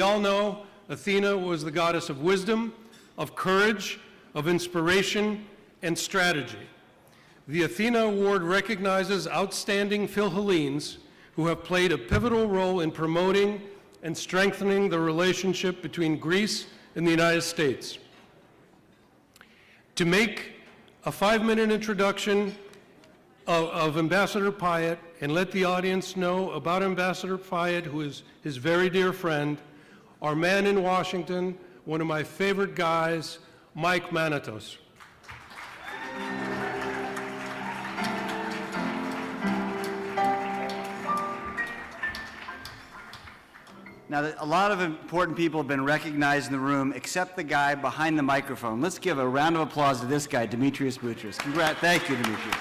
all know, Athena was the goddess of wisdom, of courage, of inspiration, and strategy. The Athena Award recognizes outstanding Philhellenes who have played a pivotal role in promoting and strengthening the relationship between Greece and the United States. To make a 5-minute introduction of Ambassador Pyatt and let the audience know about Ambassador Pyatt, who is his very dear friend, our man in Washington, one of my favorite guys, Mike Manatos. Now, a lot of important people have been recognized in the room, except the guy behind the microphone. Let's give a round of applause to this guy, Demetrius Boutros. Thank you, Demetrius.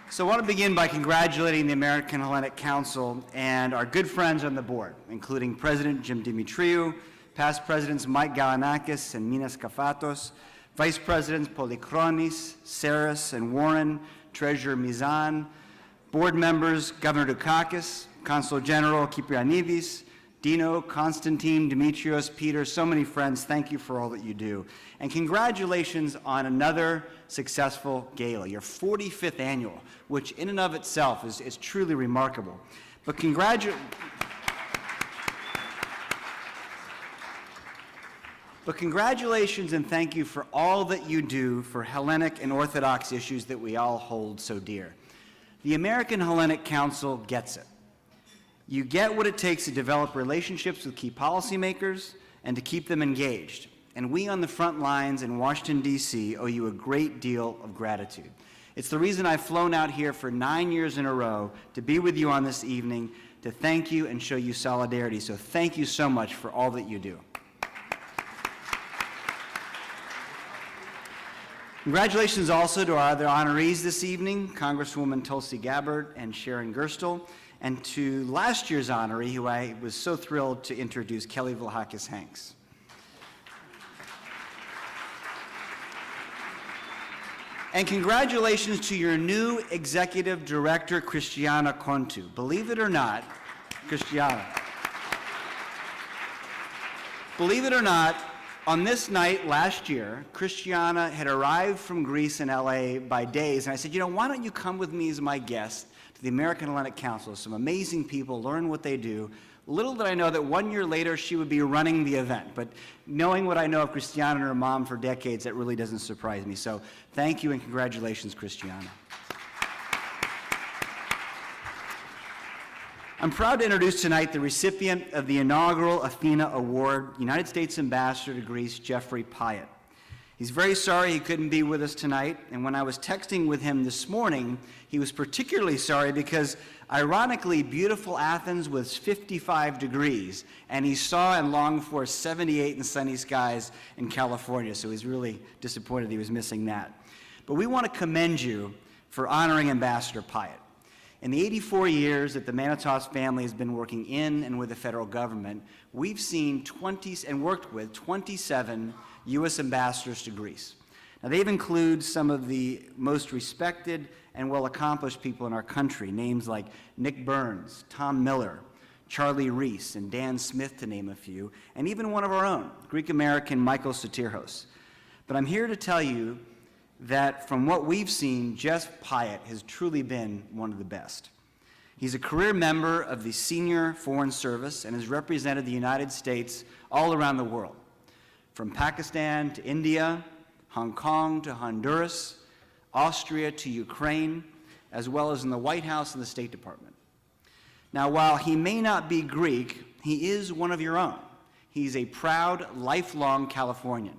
So I want to begin by congratulating the American Hellenic Council and our good friends on the board, including President Jim Dimitriou, past presidents Mike Galanakis and Minas Kafatos, Vice Presidents Polychronis, Saris, and Warren, Treasurer Mizan, board members Governor Dukakis, Consul General Kyprianidis, Dino, Konstantin, Demetrios, Peter, so many friends, thank you for all that you do. And congratulations on another successful gala, your 45th annual, which in and of itself is truly remarkable. But congratulations and thank you for all that you do for Hellenic and Orthodox issues that we all hold so dear. The American Hellenic Council gets it. You get what it takes to develop relationships with key policymakers and to keep them engaged. And we on the front lines in Washington, D.C. owe you a great deal of gratitude. It's the reason I've flown out here for 9 years in a row to be with you on this evening, to thank you and show you solidarity. So thank you so much for all that you do. Congratulations also to our other honorees this evening, Congresswoman Tulsi Gabbard and Sharon Gerstle, and to last year's honoree, who I was so thrilled to introduce, Kelly Vlahakis-Hanks. And congratulations to your new executive director, Christiana Contu. Believe it or not, Christiana. Believe it or not, on this night last year, Christiana had arrived from Greece and LA by days, and I said, you know, why don't you come with me as my guest to the American Hellenic Council? Some amazing people, learn what they do. Little did I know that 1 year later she would be running the event, but knowing what I know of Christiana and her mom for decades, that really doesn't surprise me. So thank you and congratulations, Christiana. I'm proud to introduce tonight the recipient of the inaugural Athena Award, United States Ambassador to Greece, Jeffrey Pyatt. He's very sorry he couldn't be with us tonight, and when I was texting with him this morning, he was particularly sorry because, ironically, beautiful Athens was 55 degrees, and he saw and longed for 78 and sunny skies in California, so he's really disappointed he was missing that. But we want to commend you for honoring Ambassador Pyatt. In the 84 years that the Manatos family has been working in and with the federal government, we've seen and worked with 27 U.S. ambassadors to Greece. Now, they've included some of the most respected and well-accomplished people in our country, names like Nick Burns, Tom Miller, Charlie Reese, and Dan Smith, to name a few, and even one of our own, Greek-American Michael Sotirhos. But I'm here to tell you that from what we've seen, Jeff Pyatt has truly been one of the best. He's a career member of the Senior Foreign Service and has represented the United States all around the world, from Pakistan to India, Hong Kong to Honduras, Austria to Ukraine, as well as in the White House and the State Department. Now, while he may not be Greek, he is one of your own. He's a proud, lifelong Californian.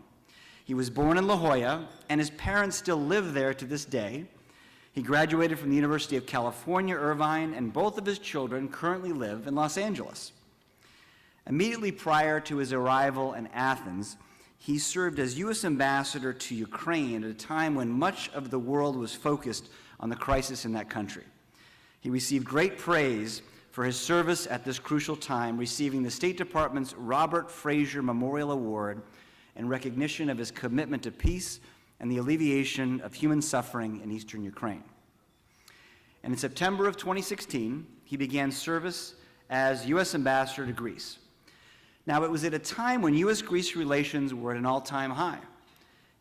He was born in La Jolla, and his parents still live there to this day. He graduated from the University of California, Irvine, and both of his children currently live in Los Angeles. Immediately prior to his arrival in Athens, he served as U.S. ambassador to Ukraine at a time when much of the world was focused on the crisis in that country. He received great praise for his service at this crucial time, receiving the State Department's Robert Fraser Memorial Award in recognition of his commitment to peace and the alleviation of human suffering in eastern Ukraine. And in September of 2016, he began service as U.S. Ambassador to Greece. Now, it was at a time when U.S.-Greece relations were at an all-time high.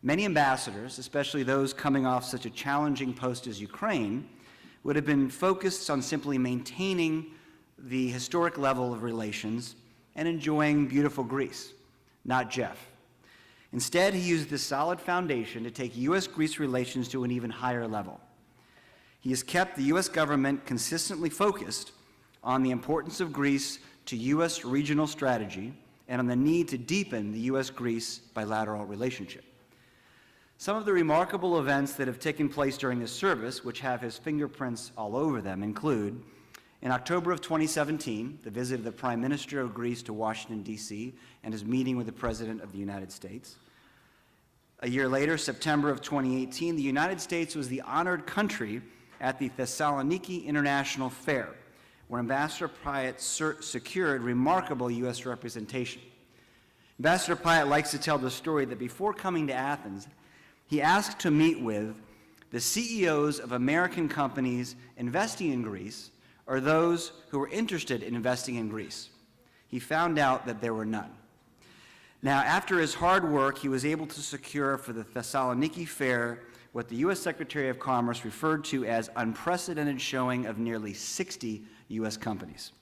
Many ambassadors, especially those coming off such a challenging post as Ukraine, would have been focused on simply maintaining the historic level of relations and enjoying beautiful Greece, not Jeff. Instead, he used this solid foundation to take U.S.-Greece relations to an even higher level. He has kept the U.S. government consistently focused on the importance of Greece to U.S. regional strategy and on the need to deepen the U.S.-Greece bilateral relationship. Some of the remarkable events that have taken place during this service, which have his fingerprints all over them, include, in October of 2017, the visit of the Prime Minister of Greece to Washington, D.C., and his meeting with the President of the United States. A year later, September of 2018, the United States was the honored country at the Thessaloniki International Fair, where Ambassador Pyatt secured remarkable U.S. representation. Ambassador Pyatt likes to tell the story that before coming to Athens, he asked to meet with the CEOs of American companies investing in Greece or those who were interested in investing in Greece. He found out that there were none. Now, after his hard work, he was able to secure for the Thessaloniki Fair what the U.S. Secretary of Commerce referred to as unprecedented showing of nearly 60 U.S. companies.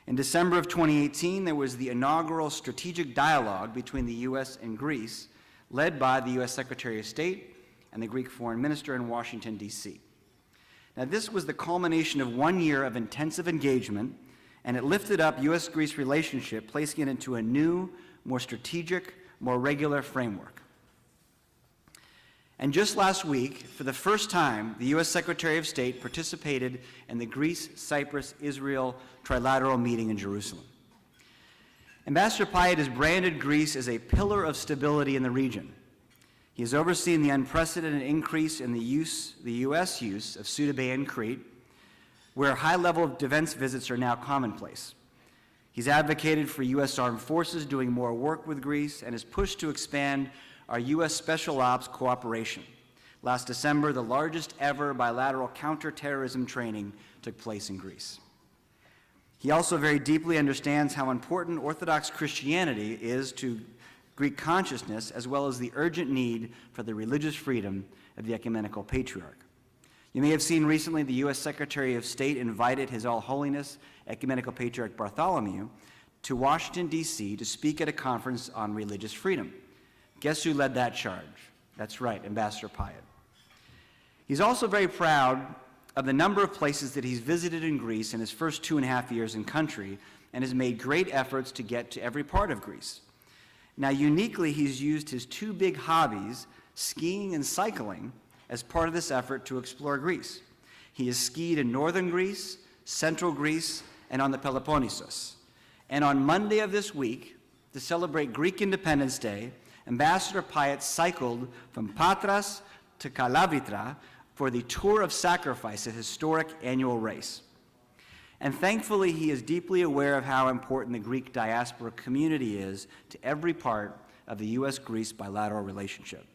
In December of 2018, there was the inaugural strategic dialogue between the U.S. and Greece, led by the U.S. Secretary of State and the Greek Foreign Minister in Washington, D.C. Now, this was the culmination of 1 year of intensive engagement, and it lifted up U.S.-Greece relationship, placing it into a new, more strategic, more regular framework. And just last week, for the first time, the U.S. Secretary of State participated in the Greece-Cyprus-Israel trilateral meeting in Jerusalem. Ambassador Pyatt has branded Greece as a pillar of stability in the region. He has overseen the unprecedented increase in the U.S. use of Sudabe and Crete, where high-level defense visits are now commonplace. He's advocated for U.S. armed forces doing more work with Greece and has pushed to expand our U.S. Special Ops cooperation. Last December, the largest ever bilateral counterterrorism training took place in Greece. He also very deeply understands how important Orthodox Christianity is to Greek consciousness, as well as the urgent need for the religious freedom of the ecumenical patriarch. You may have seen recently the U.S. Secretary of State invited His All Holiness Ecumenical Patriarch Bartholomew to Washington, D.C. to speak at a conference on religious freedom. Guess who led that charge? That's right, Ambassador Pyatt. He's also very proud of the number of places that he's visited in Greece in his first 2.5 years in country, and has made great efforts to get to every part of Greece. Now, uniquely, he's used his two big hobbies, skiing and cycling, as part of this effort to explore Greece. He has skied in northern Greece, central Greece, and on the Peloponnesos. And on Monday of this week, to celebrate Greek Independence Day, Ambassador Pyatt cycled from Patras to Kalavitra for the Tour of Sacrifice, a historic annual race. And thankfully, he is deeply aware of how important the Greek diaspora community is to every part of the U.S.-Greece bilateral relationship.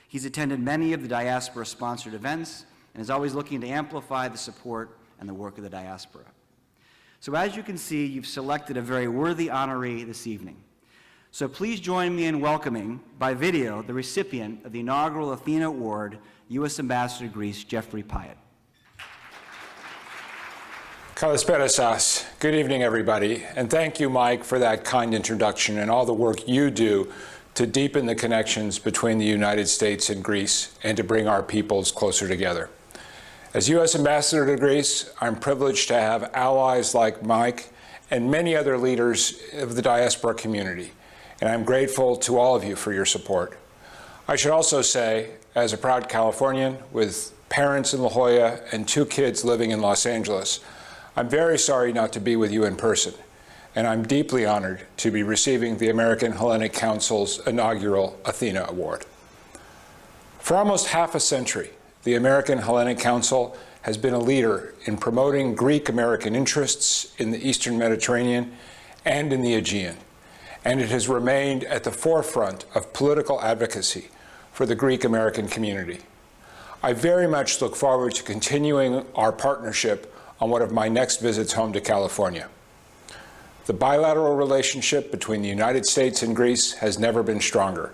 He's attended many of the diaspora-sponsored events and is always looking to amplify the support and the work of the diaspora. So as you can see, you've selected a very worthy honoree this evening. So please join me in welcoming, by video, the recipient of the inaugural Athena Award, U.S. Ambassador to Greece, Jeffrey Pyatt. Kalispera sas. Good evening, everybody. And thank you, Mike, for that kind introduction and all the work you do to deepen the connections between the United States and Greece and to bring our peoples closer together. As U.S. Ambassador to Greece, I'm privileged to have allies like Mike and many other leaders of the diaspora community. And I'm grateful to all of you for your support. I should also say, as a proud Californian with parents in La Jolla and 2 kids living in Los Angeles, I'm very sorry not to be with you in person, and I'm deeply honored to be receiving the American Hellenic Council's inaugural Athena Award. For almost half a century, the American Hellenic Council has been a leader in promoting Greek-American interests in the Eastern Mediterranean and in the Aegean, and it has remained at the forefront of political advocacy for the Greek-American community. I very much look forward to continuing our partnership on one of my next visits home to California. The bilateral relationship between the United States and Greece has never been stronger.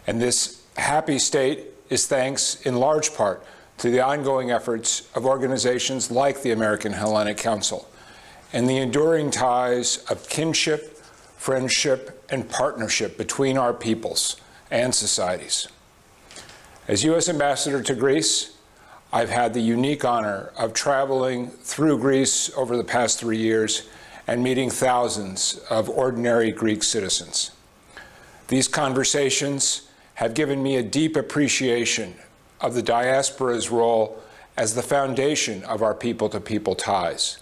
And this happy state is thanks in large part to the ongoing efforts of organizations like the American Hellenic Council and the enduring ties of kinship, friendship, and partnership between our peoples and societies. As U.S. Ambassador to Greece, I've had the unique honor of traveling through Greece over the past 3 years and meeting thousands of ordinary Greek citizens. These conversations have given me a deep appreciation of the diaspora's role as the foundation of our people-to-people ties.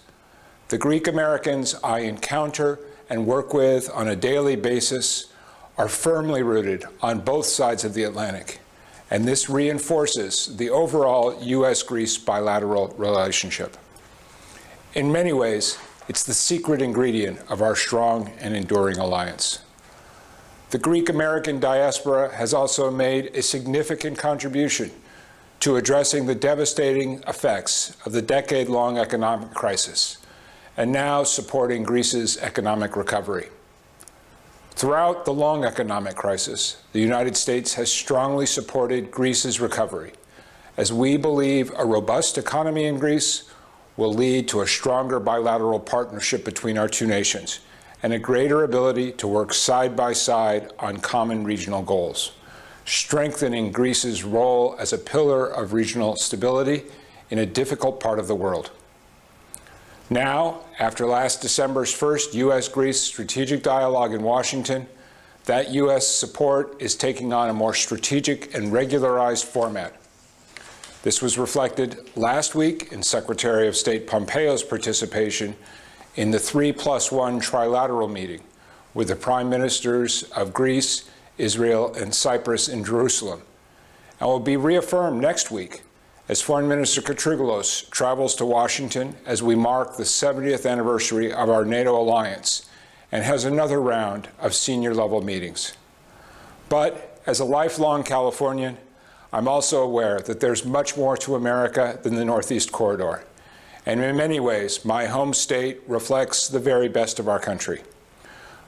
The Greek Americans I encounter and work with on a daily basis are firmly rooted on both sides of the Atlantic, and this reinforces the overall U.S.-Greece bilateral relationship. In many ways, it's the secret ingredient of our strong and enduring alliance. The Greek-American diaspora has also made a significant contribution to addressing the devastating effects of the decade-long economic crisis, and now supporting Greece's economic recovery. Throughout the long economic crisis, the United States has strongly supported Greece's recovery, as we believe a robust economy in Greece will lead to a stronger bilateral partnership between our two nations and a greater ability to work side by side on common regional goals, strengthening Greece's role as a pillar of regional stability in a difficult part of the world. Now, after last December's first U.S.-Greece strategic dialogue in Washington, that U.S. support is taking on a more strategic and regularized format. This was reflected last week in Secretary of State Pompeo's participation in the 3+1 trilateral meeting with the prime ministers of Greece, Israel, and Cyprus in Jerusalem, and will be reaffirmed next week as Foreign Minister Katrygalos travels to Washington as we mark the 70th anniversary of our NATO alliance and has another round of senior-level meetings. But as a lifelong Californian, I'm also aware that there's much more to America than the Northeast Corridor. And in many ways, my home state reflects the very best of our country.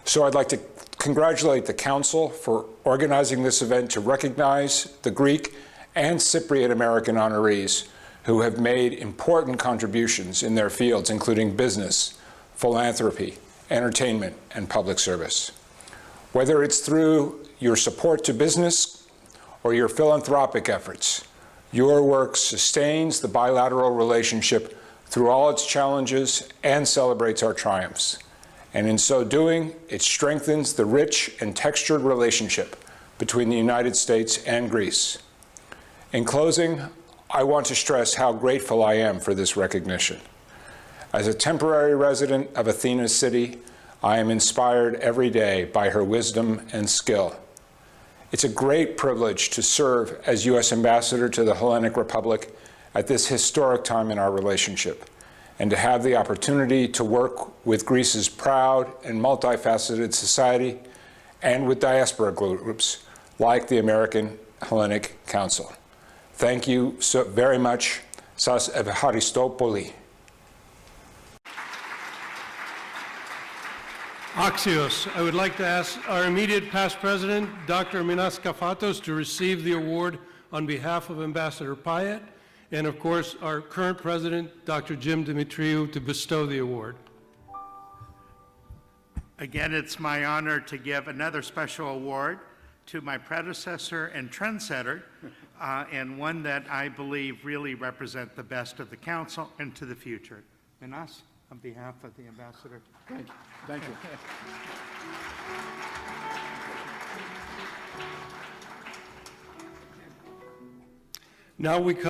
So I'd like to congratulate the Council for organizing this event to recognize the Greek and Cypriot American honorees who have made important contributions in their fields, including business, philanthropy, entertainment, and public service. Whether it's through your support to business or your philanthropic efforts, your work sustains the bilateral relationship through all its challenges and celebrates our triumphs. And in so doing, it strengthens the rich and textured relationship between the United States and Greece. In closing, I want to stress how grateful I am for this recognition. As a temporary resident of Athena city, I am inspired every day by her wisdom and skill. It's a great privilege to serve as U.S. Ambassador to the Hellenic Republic at this historic time in our relationship, and to have the opportunity to work with Greece's proud and multifaceted society and with diaspora groups like the American Hellenic Council. Thank you so very much. Sas ευχαριστώ πολύ. Axios, I would like to ask our immediate past president, Dr. Minas Kafatos, to receive the award on behalf of Ambassador Pyatt, and of course, our current president, Dr. Jim Dimitriou, to bestow the award. Again, it's my honor to give another special award to my predecessor and trendsetter, and one that I believe really represent the best of the council and to the future. Minas, on behalf of the ambassador. Thank you. Thank you. Now we come